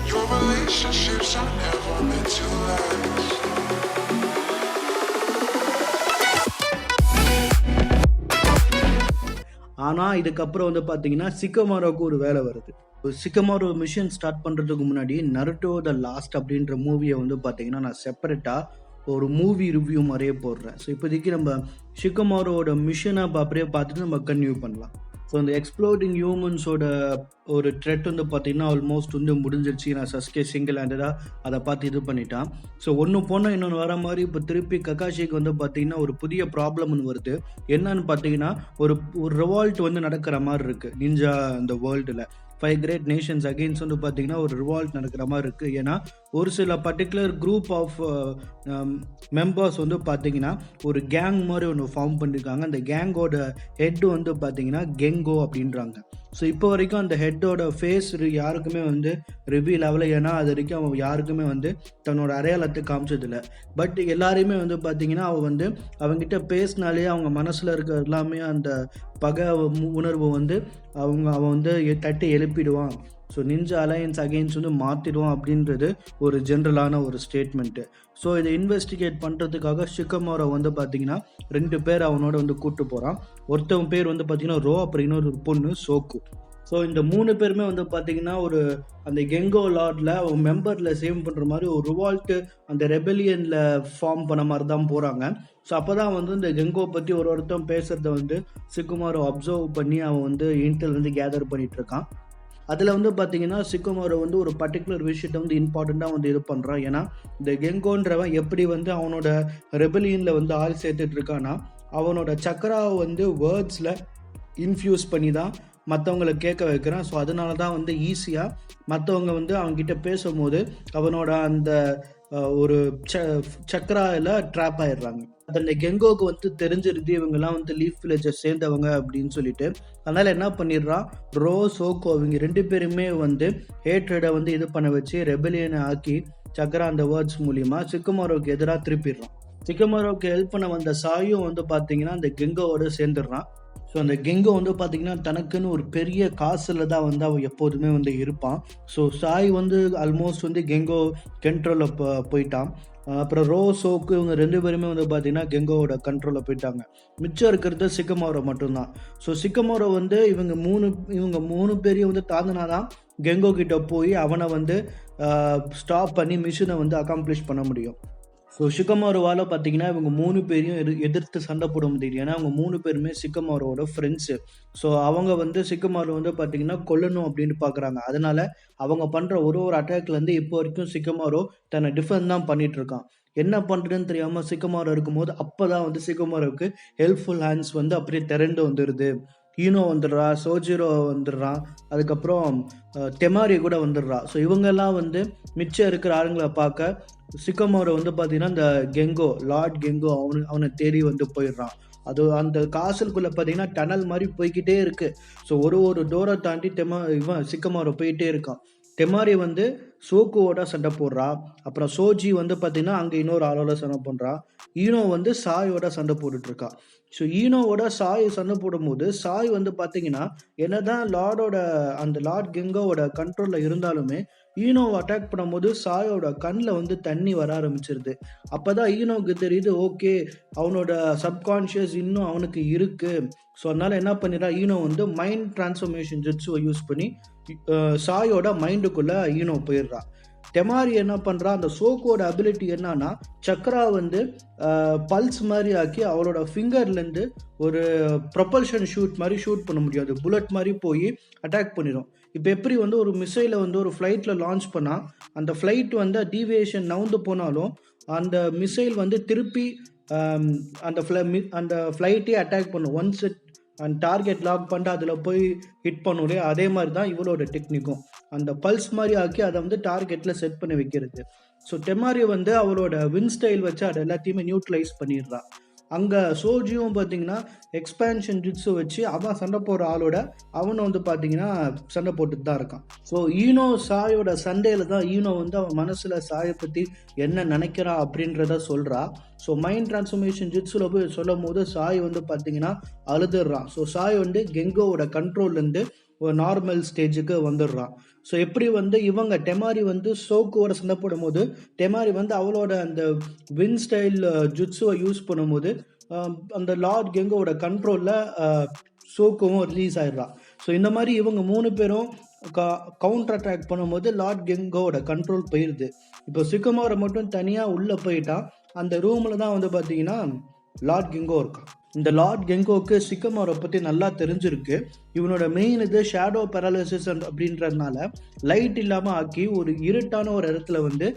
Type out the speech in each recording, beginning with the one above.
Your relationships are never meant to last. ஆனால் இதுக்கப்புறம் வந்து பார்த்தீங்கன்னா சிக்கமாரோவுக்கு ஒரு வேலை வருது. சிக்கமாரோ மிஷன் ஸ்டார்ட் பண்ணுறதுக்கு முன்னாடி நருட்டோ த லாஸ்ட் அப்படின்ற மூவியை வந்து பார்த்தீங்கன்னா நான் செப்பரேட்டாக ஒரு மூவி ரிவ்யூ மாதிரியே போடுறேன். ஸோ இப்போதைக்கு நம்ம ஷிக்கமாரோட மிஷனை அப்படியே பார்த்துட்டு நம்ம கன்டினியூ பண்ணலாம். ஸோ இந்த எக்ஸ்ப்ளோரிங் ஹியூமன்ஸோட ஒரு த்ரெட் வந்து பார்த்தீங்கன்னா ஆல்மோஸ்ட் வந்து முடிஞ்சிருச்சு. நான் சஸ்கே சிங்கிள் ஹேண்டடாக அதை பார்த்து இது பண்ணிட்டான். ஸோ ஒன்று போனால் இன்னொன்று வர மாதிரி இப்போ திருப்பி ககாஷிக்கு வந்து பார்த்தீங்கன்னா ஒரு புதிய ப்ராப்ளம் ஒன்று வருது. என்னன்னு பார்த்தீங்கன்னா ஒரு ரிவால்ட் வந்து நடக்கிற மாதிரி இருக்குது நிஞ்சா அந்த வேர்ல்டில். 5 கிரேட் நேஷன்ஸ் அகெயின்ஸ்ட் வந்து பார்த்தீங்கன்னா ஒரு ரிவால்ட் நடக்கிற மாதிரி இருக்குது. ஏன்னா ஒரு சில பர்டிகுலர் குரூப் ஆஃப் மெம்பர்ஸ் வந்து பார்த்தீங்கன்னா ஒரு கேங் மாதிரி ஒன்று ஃபார்ம் பண்ணியிருக்காங்க. அந்த கேங்கோட ஹெட் வந்து பார்த்தீங்கன்னா கெங்கோ அப்படின்றாங்க. ஸோ இப்போ வரைக்கும் அந்த ஹெட்டோட ஃபேஸ் யாருக்குமே வந்து ரிவீல் ஆகலை. ஏன்னா அது வரைக்கும் அவன் யாருக்குமே வந்து தன்னோட அடையாளத்தை காமிச்சதில்லை. பட் எல்லாரையுமே வந்து பார்த்தீங்கன்னா அவன் வந்து அவங்ககிட்ட பேசினாலே அவங்க மனசில் இருக்க எல்லாமே அந்த பகை உணர்வு வந்து அவன் வந்து தட்டி எழுப்பிடுவான். ஸோ நிஞ்சா அலையன்ஸ் அகெயின்ஸ்ட் வந்து மாற்றிடுவான் அப்படின்றது ஒரு ஜென்ரலான ஒரு ஸ்டேட்மெண்ட்டு. ஸோ இதை இன்வெஸ்டிகேட் பண்ணுறதுக்காக ஷிக்கமாரோ வந்து பார்த்தீங்கன்னா 2 பேர் அவனோட வந்து கூப்பிட்டு போகிறான். ஒருத்தவன் பேர் வந்து பார்த்தீங்கன்னா ரோ, அப்புறம் இன்னொரு பொண்ணு சோக்கு. ஸோ இந்த 3 பேருமே வந்து பார்த்தீங்கன்னா ஒரு அந்த கெங்கோ லார்டில் அவங்க மெம்பரில் சேவ் பண்ணுற மாதிரி ஒரு ரிவால்ட்டு அந்த ரெபெலியனில் ஃபார்ம் பண்ண மாதிரி தான் போகிறாங்க. ஸோ அப்போ தான் வந்து இந்த கெங்கோ பற்றி ஒருத்தன் பேசுகிறத வந்து சிக்குமாரோ அப்சர்வ் பண்ணி அவன் வந்து இன்டெல் வந்து கேதர் பண்ணிகிட்டு இருக்கான். அதில் வந்து பார்த்தீங்கன்னா சிக்குமாரோ வந்து ஒரு பர்டிகுலர் விஷயத்தை வந்து இம்பார்ட்டண்ட்டாக வந்து இது பண்ணுறான். ஏன்னா இந்த கெங்கோன்றவன் எப்படி வந்து அவனோட ரெபெலியனில் வந்து ஆள் சேர்த்துட்டு இருக்கான்னா அவனோட சக்கராவை வந்து வேர்ட்ஸில் இன்ஃப்யூஸ் பண்ணி தான் மற்றவங்களை கேட்க வைக்கிறான். ஸோ அதனால தான் வந்து ஈஸியாக மற்றவங்க வந்து அவங்ககிட்ட பேசும்போது அவனோட அந்த ஒரு சக்கராவில் ட்ராப் ஆயிடுறாங்க. அந்த கெங்கோக்கு வந்து தெரிஞ்சிருது இவங்கெல்லாம் வந்து லீஃப் வில்லேஜை சேர்ந்தவங்க அப்படின்னு சொல்லிட்டு. அதனால் என்ன பண்ணிடுறான், ரோ சோக்கோ இவங்க 2 பேருமே வந்து ஹேட்ரடை வந்து இது பண்ண வச்சு ரெபெலியனை ஆக்கி சக்கரா அந்த வேர்ட்ஸ் மூலிமா சிக்குமாரோவுக்கு எதிராக திருப்பிடுறான். சிக்குமாரோவுக்கு ஹெல்ப் பண்ண வந்த சாயும் வந்து பார்த்தீங்கன்னா அந்த கெங்கோவோட சேர்ந்துடுறான். ஸோ அந்த கெங்கோ வந்து பார்த்தீங்கன்னா தனக்குன்னு ஒரு பெரிய காசில் தான் வந்து அவன் எப்போதுமே வந்து இருப்பான். ஸோ சாய் வந்து ஆல்மோஸ்ட் வந்து கெங்கோ கண்ட்ரோலில் போயிட்டான். அப்புறம் ரோ சோக்கு இவங்க 2 பேருமே வந்து பார்த்தீங்கன்னா கெங்கோவோட கண்ட்ரோலில் போயிட்டாங்க. மிச்சம் இருக்கிறது சிக்கமாரோ மட்டும்தான். ஸோ சிக்கமாரோ வந்து இவங்க மூணு பேரையும் வந்து தாண்டினாதான் கெங்கோ கிட்ட போய் அவனை வந்து ஸ்டாப் பண்ணி மிஷினை வந்து அக்காம்ப்ளிஷ் பண்ண முடியும். ஸோ சிக்கமாரோவால் பார்த்தீங்கன்னா இவங்க 3 பேரையும் எதிர்த்து சண்டை போட முடியுது. ஏன்னா அவங்க 3 பேருமே சிக்கமாரோவோட ஃப்ரெண்ட்ஸு. ஸோ அவங்க வந்து சிக்கமாரோ வந்து பார்த்தீங்கன்னா கொல்லணும் அப்படின்னு பார்க்குறாங்க. அதனால் அவங்க பண்ணுற ஒரு அட்டாக்லேருந்து இப்போ வரைக்கும் சிக்கமாரோ தன்னை டிஃபெண்ட் தான் பண்ணிகிட்டு இருக்கான். என்ன பண்ணுறதுன்னு தெரியாமல் சிக்கமாரோ இருக்கும்போது அப்போ தான் வந்து சிக்கமாரோவுக்கு ஹெல்ப்ஃபுல் ஹேண்ட்ஸ் வந்து அப்படியே திரண்டு வந்துடுது. ஈனோ வந்துடுறா, சோஜிரோ வந்துடுறான், அதுக்கப்புறம் தெமாரி கூட வந்துடுறா. ஸோ இவங்கெல்லாம் வந்து மிச்சம் இருக்கிற ஆளுங்களை பார்க்க சிக்கமாரோ வந்து பார்த்தீங்கன்னா இந்த லார்ட் கெங்கோ அவனை தேடி வந்து போயிடுறான். அது அந்த காசலுக்குள்ளே பார்த்தீங்கன்னா டனல் மாதிரி போய்கிட்டே இருக்குது. ஸோ ஒரு டோரை தாண்டி சிக்கமாரோ போயிட்டே இருக்கான். தெமாரி வந்து சோக்குவோட சண்டை போடுறா. அப்புறம் சோஜி வந்து பார்த்தீங்கன்னா அங்கே இன்னொரு ஆளோட சண்டை பண்ணுறா. ஈனோ வந்து சாயோட சண்டை போட்டுட்ருக்கா. ஸோ ஈனோவோட சாய் சண்டை போடும்போது சாய் வந்து பார்த்தீங்கன்னா என்னதான் லார்ட் கெங்கோவோட கண்ட்ரோலில் இருந்தாலுமே ஈனோவை அட்டாக் பண்ணும்போது சாயோட கண்ணில் வந்து தண்ணி வர ஆரம்பிச்சிருது. அப்போ தான் ஈனோவுக்கு தெரியுது ஓகே அவனோட சப்கான்ஷியஸ் இன்னும் அவனுக்கு இருக்குது. ஸோ அதனால் என்ன பண்ணிடுறா, ஈனோ வந்து மைண்ட் டிரான்ஸ்ஃபர்மேஷன் ஜெட்ஸுவை யூஸ் பண்ணி சாயோட மைண்டுக்குள்ளே ஈனோ போயிடுறா. தெமாரி என்ன பண்ணுறா, அந்த சோக்கோட அபிலிட்டி என்னன்னா சக்கரா வந்து பல்ஸ் மாதிரி ஆக்கி அவளோட ஃபிங்கர்லேருந்து ஒரு ப்ரொபல்ஷன் ஷூட் மாதிரி ஷூட் பண்ண முடியாது, புல்லட் மாதிரி போய் அட்டாக் பண்ணிடும். இப்போ எப்படி வந்து ஒரு மிசைலை வந்து ஒரு ஃப்ளைட்டில் லான்ச் பண்ணால் அந்த ஃப்ளைட் வந்து டீவியேஷன் நவுந்து போனாலும் அந்த மிசைல் வந்து திருப்பி அந்த ஃப்ளைட்டே அட்டாக் பண்ணும். ஒன்ஸ் அந்த டார்கெட் லாக் பண்ணிட்டு அதில் போய் ஹிட் பண்ணும். அதே மாதிரி தான் இவளோட டெக்னிக்கும் அந்த பல்ஸ் மாதிரி ஆக்கி அதை வந்து டார்கெட்டில் செட் பண்ணி வைக்கிறது. ஸோ தெமாரி வந்து அவளோட வின் ஸ்டைல் வச்சு அதை எல்லாத்தையுமே நியூட்ரலைஸ் பண்ணிடுறா. அங்கே சோஜியும் பார்த்தீங்கன்னா எக்ஸ்பேன்ஷன் ஜிட்ஸு வச்சு அவன் சண்டை போடுற ஆளோட அவனை வந்து பார்த்தீங்கன்னா சண்டை போட்டுட்டு தான் இருக்கான். ஸோ ஈனோ சாயோட சண்டையில் தான் ஈனோ வந்து அவன் மனசில் சாயை பற்றி என்ன நினைக்கிறா அப்படின்றத சொல்கிறா. ஸோ மைண்ட் டிரான்ஸ்ஃபர்மேஷன் ஜிட்ஸில் போய் சொல்லும் போது சாய் வந்து பார்த்தீங்கன்னா அழுதுடுறான். ஸோ சாய் வந்து கெங்கோவோட கண்ட்ரோல்லேருந்து ஒரு நார்மல் ஸ்டேஜுக்கு வந்துடுறான். ஸோ எப்படி வந்து இவங்க டெமாரி வந்து சோக்குவோட சண்டை போடும்போது டெமாரி வந்து அவளோட அந்த வின் ஸ்டைல் ஜுட்ஸுவை யூஸ் பண்ணும்போது அந்த லார்ட் கெங்கோட கண்ட்ரோலில் சோக்குவும் ரிலீஸ் ஆயிடுறான். ஸோ இந்த மாதிரி இவங்க 3 பேரும் கவுண்டர் அட்டாக் பண்ணும்போது லார்ட் கெங்கோட கண்ட்ரோல் போயிடுது. இப்போ சிக்கமாரை மட்டும் தனியாக உள்ளே போயிட்டான். அந்த ரூமில் தான் வந்து பார்த்தீங்கன்னா லார்ட் கெங்கோ இருக்கான். இந்த லார்ட் கெங்கோக்கு சிக்கமாரை பற்றி நல்லா தெரிஞ்சிருக்கு. இவனோட மெயின் இது ஷேடோ பேரலிசிஸ் அப்படின்றதுனால லைட் இல்லாமல் ஆக்கி ஒரு இருட்டான ஒரு இடத்துல வந்து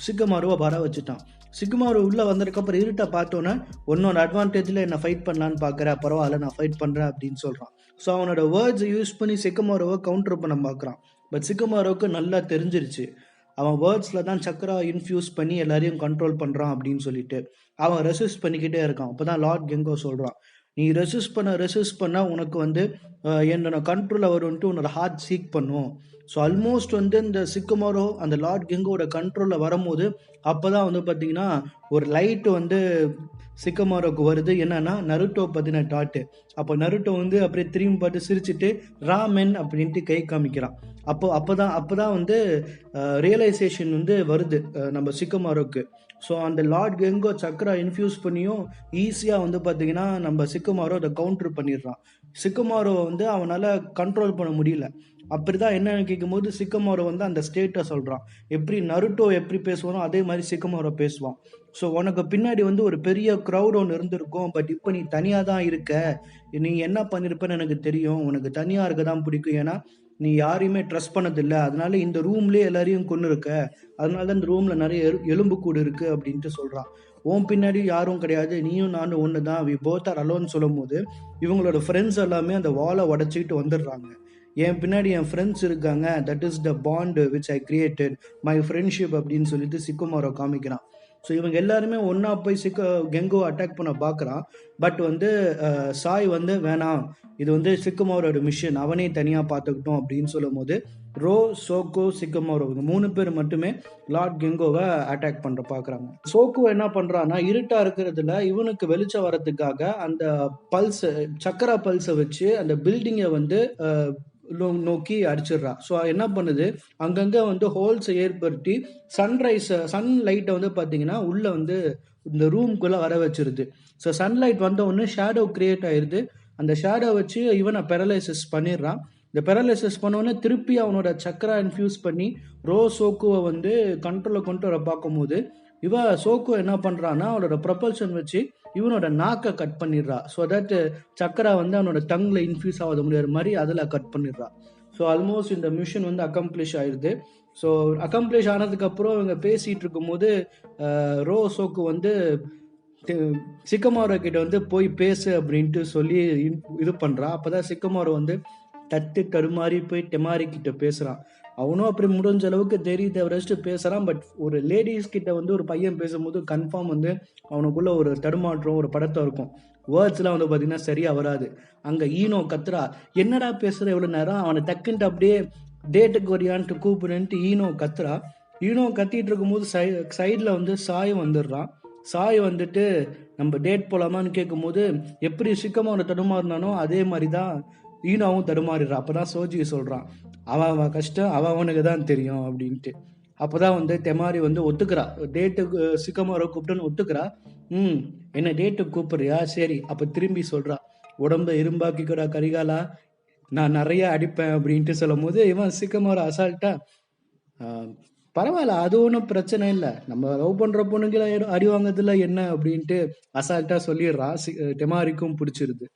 சிக்கமாருவை வர வச்சுட்டான். சிக்கமாரு உள்ளே வந்ததுக்கப்புறம் இருட்டை பார்த்தோன்னே உன்னோட அட்வான்டேஜில் என்ன ஃபைட் பண்ணலான்னு பார்க்குறேன், பரவாயில்ல நான் ஃபைட் பண்ணுறேன் அப்படின்னு சொல்கிறான். ஸோ அவனோட வேர்ட்ஸை யூஸ் பண்ணி சிக்கமாரோவை கவுண்டர் பண்ண பார்க்குறான். பட் சிக்கமாரோவுக்கு நல்லா தெரிஞ்சிருச்சு அவன் வேர்ட்ஸில் தான் சக்கரா இன்ஃப்யூஸ் பண்ணி எல்லாரையும் கண்ட்ரோல் பண்ணுறான் அப்படின்னு சொல்லிட்டு அவன் ரெசிஸ்ட் பண்ணிக்கிட்டே இருக்கான். அப்போ தான் லார்ட் கெங்கோ சொல்கிறான், நீ ரெசிஸ்ட் பண்ண உனக்கு வந்து என்னோட கண்ட்ரோலில் வரும்ன்ட்டு உன்னோட ஹார்ட் சீக் பண்ணும். ஸோ ஆல்மோஸ்ட் வந்து இந்த சிக்கமாரோ அந்த லார்ட் கெங்கோட கண்ட்ரோலில் வரும்போது அப்போ தான் வந்து பார்த்தீங்கன்னா ஒரு லைட்டு வந்து சிக்கமாரோக்கு வருது. என்னன்னா நருட்டோ பற்றின டாட்டு. அப்போ நருட்டோ வந்து அப்படியே திரும்பி பார்த்து சிரிச்சுட்டு ராமென் அப்படின்ட்டு கை காமிக்கிறான். அப்போதான் வந்து ரியலைசேஷன் வந்து வருது நம்ம சிக்கமாரோக்கு. ஸோ அந்த லார்ட் கெங்கோ சக்கரா இன்ஃப்யூஸ் பண்ணியும் ஈஸியாக வந்து பார்த்தீங்கன்னா நம்ம சிக்கமாரோ அதை கவுண்டர் பண்ணிடுறான். சிக்கமாரோவை வந்து அவனால் கண்ட்ரோல் பண்ண முடியல. அப்படிதான் என்னன்னு கேட்கும்போது சிக்கமாரோ வந்து அந்த ஸ்டேட்டை சொல்கிறான். எப்படி நருட்டோ எப்படி பேசுவானோ அதே மாதிரி சிக்கமாரோ பேசுவான். ஸோ உனக்கு பின்னாடி வந்து ஒரு பெரிய க்ரௌட் ஒன்று இருந்திருக்கும், பட் இப்போ நீ தனியாக தான் இருக்க. நீ என்ன பண்ணியிருப்பேன்னு எனக்கு தெரியும், உனக்கு தனியாக இருக்க தான் பிடிக்கும், ஏன்னா நீ யாரையுமே ட்ரஸ்ட் பண்ணதில்லை, அதனால இந்த ரூம்லேயே எல்லாரையும் கொண்டு இருக்க, அதனால தான் இந்த ரூமில் நிறைய எலும்பு கூடு இருக்குது அப்படின்ட்டு சொல்கிறான். உன் பின்னாடி யாரும் கிடையாது, நீயும் நானும் ஒன்று தான், வி போத் ஆர் அலோன்னு சொல்லும் போது இவங்களோட ஃப்ரெண்ட்ஸ் எல்லாமே அந்த வாலை உடச்சிக்கிட்டு வந்துடுறாங்க. என் பின்னாடி என் ஃப்ரெண்ட்ஸ் இருக்காங்க, that is the bond which I created my friendship அப்படின்னு சொல்லிட்டு சிக்கமாரோ காமிக்கிறான். ஸோ இவங்க எல்லாருமே ஒன்றா போய் கெங்கோ அட்டாக் பண்ண பார்க்குறான். பட் வந்து சாய் வந்து வேணாம், இது வந்து சிக்கமாரோட மிஷன், அவனே தனியாக பார்த்துக்கிட்டோம் அப்படின்னு சொல்லும் போது ரோ, சோக்கோ, சிக்கமாரோ இவங்க 3 பேர் மட்டுமே லார்ட் கெங்கோவை அட்டாக் பண்ணுற பார்க்குறாங்க. சோக்கோ என்ன பண்ணுறான்னா இருட்டாக இருக்கிறதுல இவனுக்கு வெளிச்சம் வரதுக்காக அந்த பல்ஸ் சக்கரா பல்ஸை வச்சு அந்த பில்டிங்கை வந்து நோக்கி அடிச்சிடுறா. ஸோ என்ன பண்ணுது, அங்கங்கே வந்து ஹோல்ஸை ஏற்படுத்தி சன் லைட்டை வந்து பார்த்தீங்கன்னா உள்ளே வந்து இந்த ரூம்குள்ளே வர வச்சிருது. ஸோ சன்லைட் வந்த உடனே ஷேடோ கிரியேட் ஆயிடுது. அந்த ஷேடோ வச்சு இவனை பெரலைசிஸ் பண்ணிடுறான். இந்த பெரலைசிஸ் பண்ணோடனே திருப்பி அவனோட சக்கரா இன்ஃப்யூஸ் பண்ணி ரோ சோக்குவை வந்து கண்ட்ரோலில் கொண்டு வர பார்க்கும்போது சோக்கு என்ன பண்ணுறான்னா அவனோட ப்ரொபல்ஷன் வச்சு இவனோட நாக்கை கட் பண்ணிடுறா. ஸோ தட் சக்கரா வந்து அவனோட டங்கில் இன்ஃப்யூஸ் ஆகாத முடியாத மாதிரி அதில் கட் பண்ணிடுறா. ஸோ ஆல்மோஸ்ட் இந்த மிஷன் வந்து அக்கம்ப்ளிஷ் ஆயிடுது. ஸோ அக்கம்ப்ளிஷ் ஆனதுக்கப்புறம் இவங்க பேசிகிட்டு இருக்கும்போது ரோ சோக்கு வந்து சிக்கமாரோ கிட்ட வந்து போய் பேசு அப்படின்ட்டு சொல்லி இது பண்ணுறான். அப்போ தான் சிக்கமாரோ வந்து தடுமாறி போய் டெமாரி கிட்ட பேசுகிறான். அவனும் அப்படி முடிஞ்ச அளவுக்கு தெரியுது பேசுகிறான். பட் ஒரு லேடிஸ் கிட்ட வந்து ஒரு பையன் பேசும்போது கன்ஃபார்ம் வந்து அவனுக்குள்ள ஒரு தடுமாற்றம், ஒரு படத்தம் இருக்கும். வேர்ட்ஸ்லாம் வந்து பார்த்தீங்கன்னா சரியாக வராது. அங்கே ஈனோ கத்துறா, என்னடா பேசுகிற எவ்வளோ நேரம், அவனை டக்குன்ட்டு அப்படியே டேட்டுக்கு வரியான்ட்டு கூப்பிடுன்ட்டு ஈனோ கத்துறா. ஈனோ கத்திட்டு இருக்கும்போது சைடில் வந்து சாய் வந்துடுறான். சாய் வந்துட்டு நம்ம டேட் போகலாமான்னு கேட்கும்போது எப்படி சிக்கமாக தடுமாறினானோ அதே மாதிரி தான் ஈனோவும் தடுமாறிடுறான். அப்போ தான் சோஜி சொல்கிறான், அவன் கஷ்டம் அவனுக்கு தான் தெரியும் அப்படின்ட்டு. அப்போ தான் வந்து டெமாரி வந்து ஒத்துக்கிறா, டேட்டுக்கு சிக்கமாரோ கூப்பிட்டுன்னு ஒத்துக்கிறா. என்ன டேட்டுக்கு கூப்பிட்றியா, சரி. அப்போ திரும்பி சொல்கிறா, உடம்ப இரும்பாக்கிக்கூடா கரிகாலா, நான் நிறைய அடிப்பேன் அப்படின்ட்டு சொல்லும் போது இவன் சிக்கமாரோ அசால்ட்டா பரவாயில்ல, அது ஒன்றும் பிரச்சனை இல்லை, நம்ம லவ் பண்ணுற பொண்ணுங்களை அடி வாங்கிறதுல என்ன அப்படின்ட்டு அசால்ட்டாக சொல்லிடுறான். டெமாரிக்கும் பிடிச்சிருது.